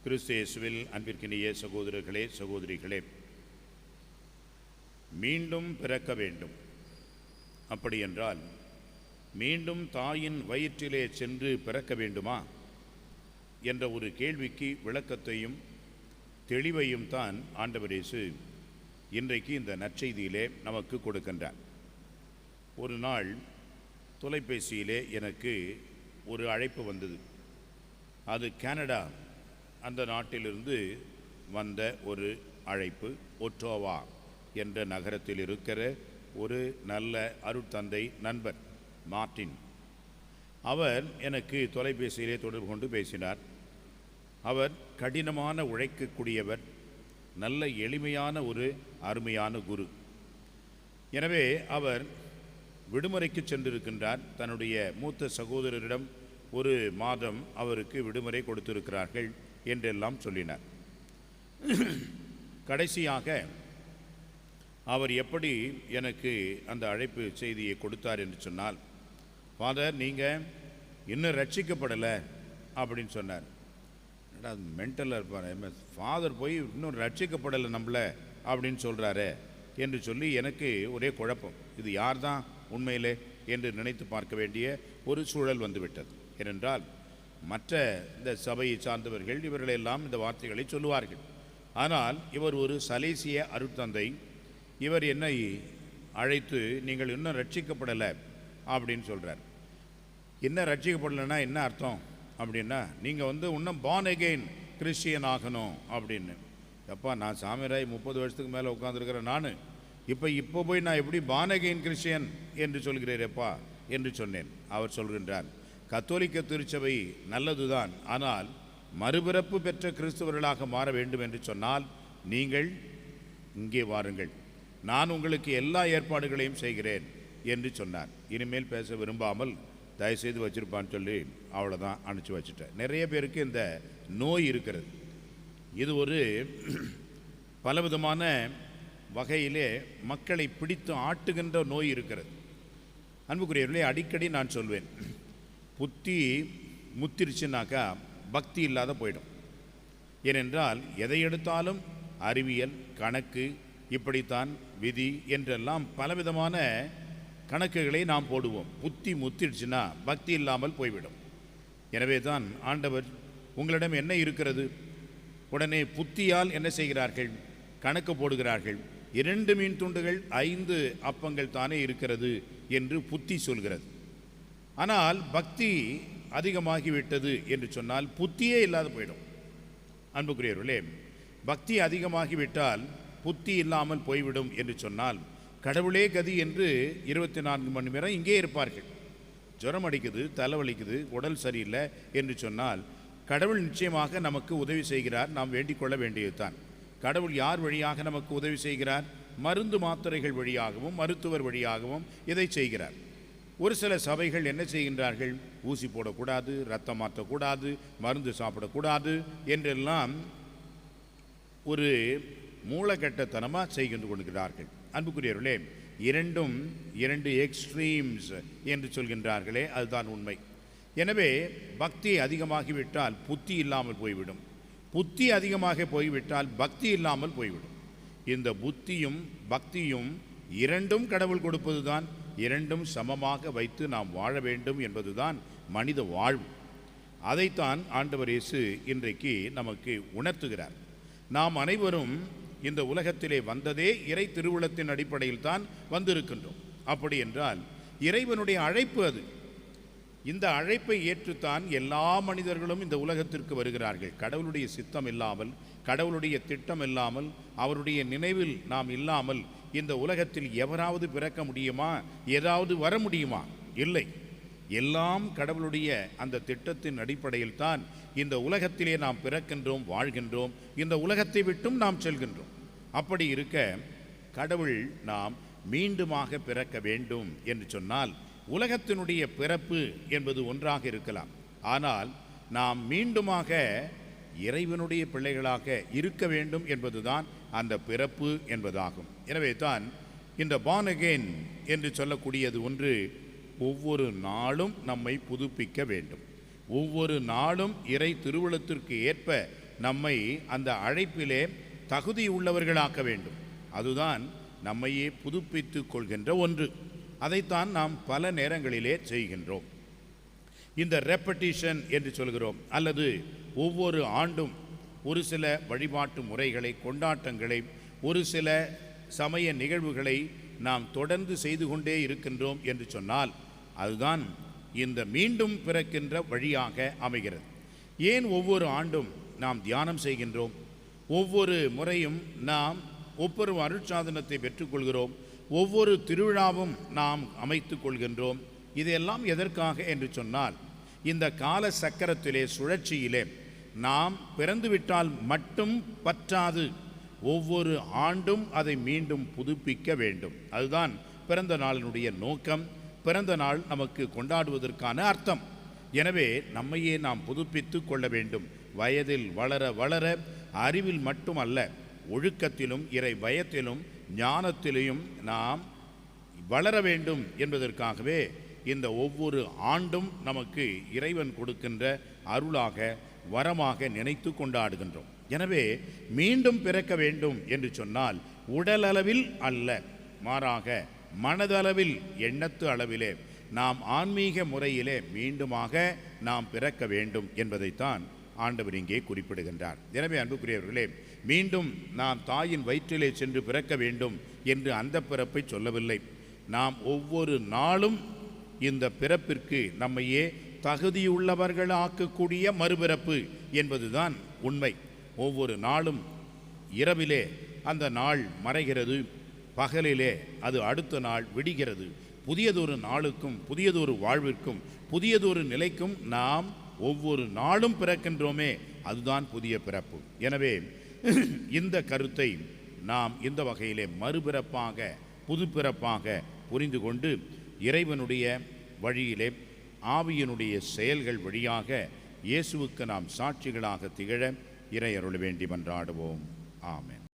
கிறிஸ்து இயேசுவில் அன்பிற்கினிய சகோதரர்களே, சகோதரிகளே, மீண்டும் பிறக்க வேண்டும். அப்படியென்றால் மீண்டும் தாயின் வயிற்றிலே சென்று பிறக்க வேண்டுமா என்ற ஒரு கேள்விக்கு விளக்கத்தையும் தெளிவையும் தான் ஆண்டவர் இயேசு இன்றைக்கு இந்த நற்செய்தியிலே நமக்கு கொடுக்கின்றார். ஒரு நாள் தொலைபேசியிலே எனக்கு ஒரு அழைப்பு வந்தது. அது கனடா அந்த நாட்டிலிருந்து வந்த ஒரு அழைப்பு. ஒட்டோவா என்ற நகரத்தில் இருக்கிற ஒரு நல்ல அருட்தந்தை நண்பர் மார்ட்டின். அவர் எனக்கு தொலைபேசியிலே தொடர்பு கொண்டு பேசினார். அவர் கடினமான உழைக்கக்கூடியவர், நல்ல எளிமையான ஒரு அருமையான குரு. எனவே அவர் விடுமுறைக்கு சென்றிருக்கின்றார். தன்னுடைய மூத்த சகோதரரிடம் ஒரு மாதம் அவருக்கு விடுமுறை கொடுத்திருக்கிறார்கள் என்றெல்லாம் சொல்லினார். கடைசியாக அவர் எப்படி எனக்கு அந்த அழைப்பு செய்தியை கொடுத்தார் என்று சொன்னால், ஃபாதர், நீங்கள் இன்னும் ரட்சிக்கப்படலை அப்படின்னு சொன்னார். அது மென்டலாக இருப்பார், ஃபாதர் போய் இன்னும் ரட்சிக்கப்படலை நம்மளை அப்படின்னு சொல்கிறாரு என்று சொல்லி எனக்கு ஒரே குழப்பம். இது யார் தான் உண்மையிலே என்று நினைத்து பார்க்க வேண்டிய ஒரு சூழல் வந்துவிட்டது. ஏனென்றால் மற்ற இந்த சபையை சார்ந்தவர்கள் இவர்களெல்லாம் இந்த வார்த்தைகளை சொல்லுவார்கள். ஆனால் இவர் ஒரு சலேசிய அருட்தந்தை. இவர் என்னை அழைத்து நீங்கள் இன்னும் ரட்சிக்கப்படலை அப்படின்னு சொல்கிறார். என்ன ரட்சிக்கப்படலைன்னா என்ன அர்த்தம் அப்படின்னா, நீங்கள் இன்னும் பார்ன் அகெயின் கிறிஸ்டியன் ஆகணும் அப்படின்னு. எப்பா, நான் சாமிராய் 30 வருஷத்துக்கு மேலே உட்காந்துருக்கிறேன். நான் இப்போ போய் நான் எப்படி பார்ன் அகெயின் கிறிஸ்டியன் என்று சொல்கிறேப்பா என்று சொன்னேன். அவர் சொல்கின்றார், கத்தோலிக்க திருச்சபை நல்லதுதான், ஆனால் மறுபிறப்பு பெற்ற கிறிஸ்தவர்களாக மாற வேண்டும் என்று சொன்னால் நீங்கள் இங்கே வாருங்கள், நான் உங்களுக்கு எல்லா ஏற்பாடுகளையும் செய்கிறேன் என்று சொன்னார். இனிமேல் பேச விரும்பாமல் தயவுசெய்து வச்சிருப்பான்னு சொல்லி அவ்வளோதான் அனுப்பிச்சி வச்சுட்டேன். நிறைய பேருக்கு இந்த நோய் இருக்கிறது. இது ஒரு பலவிதமான வகையிலே மக்களை பிடித்து ஆட்டுகின்ற நோய் இருக்கிறது. அன்புக்குரியவர்களே, அடிக்கடி நான் சொல்வேன், புத்தி முத்திருச்சுனாக்கா பக்தி இல்லாத போயிடும். ஏனென்றால் எதை எடுத்தாலும் அறிவியல், கணக்கு, இப்படித்தான் விதி என்றெல்லாம் பலவிதமான கணக்குகளை நாம் போடுவோம். புத்தி முத்திருச்சுன்னா பக்தி இல்லாமல் போய்விடும். எனவே தான் ஆண்டவர், உங்களிடம் என்ன இருக்கிறது? உடனே புத்தியால் என்ன செய்கிறார்கள்? கணக்கு போடுகிறார்கள். 2 மீன் துண்டுகள் 5 அப்பங்கள் தானே இருக்கிறது என்று புத்தி சொல்கிறது. ஆனால் பக்தி அதிகமாகிவிட்டது என்று சொன்னால் புத்தியே இல்லாத போயிடும். அன்புக்குரியவர்களே, பக்தி அதிகமாகிவிட்டால் புத்தி இல்லாமல் போய்விடும் என்று சொன்னால் கடவுளே கதி என்று 24 மணி நேரம் இங்கே இருப்பார்கள். ஜுரம் அடிக்குது, தலைவலிக்குது, உடல் சரியில்லை என்று சொன்னால் கடவுள் நிச்சயமாக நமக்கு உதவி செய்கிறார். நாம் வேண்டிக் கொள்ள வேண்டியதுதான். கடவுள் யார் வழியாக நமக்கு உதவி செய்கிறார்? மருந்து மாத்திரைகள் வழியாகவும் மருத்துவர் வழியாகவும் இதை செய்கிறார். ஒரு சில சபைகள் என்ன செய்கின்றார்கள்? ஊசி போடக்கூடாது, ரத்தம் மாற்றக்கூடாது, மருந்து சாப்பிடக்கூடாது என்றெல்லாம் ஒரு மூலக்கட்டத்தனமாக செய்கின்ற கொள்கிறார்கள். அன்புக்குரியவர்களே, இரண்டு எக்ஸ்ட்ரீம்ஸ் என்று சொல்கின்றார்களே, அதுதான் உண்மை. எனவே பக்தி அதிகமாகிவிட்டால் புத்தி இல்லாமல் போய்விடும். புத்தி அதிகமாக போய்விட்டால் பக்தி இல்லாமல் போய்விடும். இந்த புத்தியும் பக்தியும் இரண்டும் கடவுள் கொடுப்பது தான். இரண்டும் சமமாக வைத்து நாம் வாழ வேண்டும் என்பதுதான் மனித வாழ்வு. அதைத்தான் ஆண்டவர் இயேசு இன்றைக்கு நமக்கு உணர்த்துகிறார். நாம் அனைவரும் இந்த உலகத்திலே வந்ததே இறை திருவுளத்தின் அடிப்படையில் தான் வந்திருக்கின்றோம். அப்படி என்றால் இறைவனுடைய அழைப்பு அது. இந்த அழைப்பை ஏற்றுத்தான் எல்லா மனிதர்களும் இந்த உலகத்திற்கு வருகிறார்கள். கடவுளுடைய சித்தம் இல்லாமல், கடவுளுடைய திட்டம் இல்லாமல், அவருடைய நினைவில் நாம் இல்லாமல் இந்த உலகத்தில் எவராவது பிறக்க முடியுமா? ஏதாவது வர முடியுமா? இல்லை. எல்லாம் கடவுளுடைய அந்த திட்டத்தின் அடிப்படையில் தான் இந்த உலகத்திலே நாம் பிறக்கின்றோம், வாழ்கின்றோம், இந்த உலகத்தை விட்டும் நாம் செல்கின்றோம். அப்படி இருக்க கடவுள் நாம் மீண்டுமாக பிறக்க வேண்டும் என்று சொன்னால் உலகத்தினுடைய பிறப்பு என்பது ஒன்றாக இருக்கலாம். ஆனால் நாம் மீண்டுமாக இறைவனுடைய பிள்ளைகளாக இருக்க வேண்டும் என்பதுதான் அந்த பிறப்பு என்பதாகும். எனவே தான் இந்த பார்ன் அகெயின் என்று சொல்லக்கூடியது ஒன்று ஒவ்வொரு நாளும் நம்மை புதுப்பிக்க வேண்டும். ஒவ்வொரு நாளும் இறை திருவுளத்திற்கு ஏற்ப நம்மை அந்த அழைப்பிலே தகுதியுள்ளவர்களாக்க வேண்டும். அதுதான் நம்மையே புதுப்பித்து கொள்கின்ற ஒன்று. அதைத்தான் நாம் பல நேரங்களிலே செய்கின்றோம். இந்த ரெப்படிஷன் என்று சொல்கிறோம், அல்லது ஒவ்வொரு ஆண்டும் ஒரு சில வழிபாட்டு முறைகளை, கொண்டாட்டங்களை, ஒரு சில சமய நிகழ்வுகளை நாம் தொடர்ந்து செய்து கொண்டே இருக்கின்றோம் என்று சொன்னால் அதுதான் இந்த மீண்டும் பிறக்கின்ற வழியாக அமைகிறது. ஏன் ஒவ்வொரு ஆண்டும் நாம் தியானம் செய்கின்றோம்? ஒவ்வொரு முறையும் நாம் ஒவ்வொரு அருட்சாதனத்தை பெற்றுக்கொள்கிறோம். ஒவ்வொரு திருவிழாவும் நாம் அமைத்து கொள்கின்றோம். இதையெல்லாம் எதற்காக என்று சொன்னால், இந்த கால சக்கரத்திலே, சுழற்சியிலே நாம் பிறந்துவிட்டால் மட்டும் பற்றாது, ஒவ்வொரு ஆண்டும் அதை மீண்டும் புதுப்பிக்க வேண்டும். அதுதான் பிறந்த நாளினுடைய நோக்கம், பிறந்த நாள் நமக்கு கொண்டாடுவதற்கான அர்த்தம். எனவே நம்மையே நாம் புதுப்பித்து கொள்ள வேண்டும். வயதில் வளர வளர அறிவில் மட்டுமல்ல, ஒழுக்கத்திலும் இறை பயத்திலும் ஞானத்திலும் நாம் வளர வேண்டும் என்பதற்காகவே இந்த ஒவ்வொரு ஆண்டும் நமக்கு இறைவன் கொடுக்கின்ற அருளாக, வரமாக நினைத்து கொண்டாடுகின்றோம். எனவே மீண்டும் பிறக்க வேண்டும் என்று சொன்னால் உடலளவில் அல்ல, மாறாக மனதளவில், எண்ணத்து அளவிலே நாம் ஆன்மீக முறையிலே மீண்டுமாக நாம் பிறக்க வேண்டும் என்பதைத்தான் ஆண்டவர் இங்கே குறிப்பிடுகின்றார். எனவே அன்புக்குரியவர்களே, மீண்டும் நாம் தாயின் வயிற்றிலே சென்று பிறக்க வேண்டும் என்று அந்த பிறப்பை சொல்லவில்லை. நாம் ஒவ்வொரு நாளும் இந்த பிறப்பிற்கு நம்மையே தகுதியுள்ளவர்களாக்கக்கூடிய மறுபிறப்பு என்பதுதான் உண்மை. ஒவ்வொரு நாளும் இரவிலே அந்த நாள் மறைகிறது, பகலிலே அது அடுத்த நாள் விடுகிறது. புதியதொரு நாளுக்கும், புதியதொரு வாழ்விற்கும், புதியதொரு நிலைக்கும் நாம் ஒவ்வொரு நாளும் பிறக்கின்றோமே, அதுதான் புதிய பிறப்பு. எனவே இந்த கருத்தை நாம் இந்த வகையிலே மறுபிறப்பாக, புதுப்பிறப்பாக புரிந்து கொண்டு இறைவனுடைய வழியிலே, ஆவியினுடைய செயல்கள் வழியாக இயேசுவுக்கு நாம் சாட்சிகளாக திகழ இறை அருள வேண்டி மன்றாடுவோம். ஆமென்.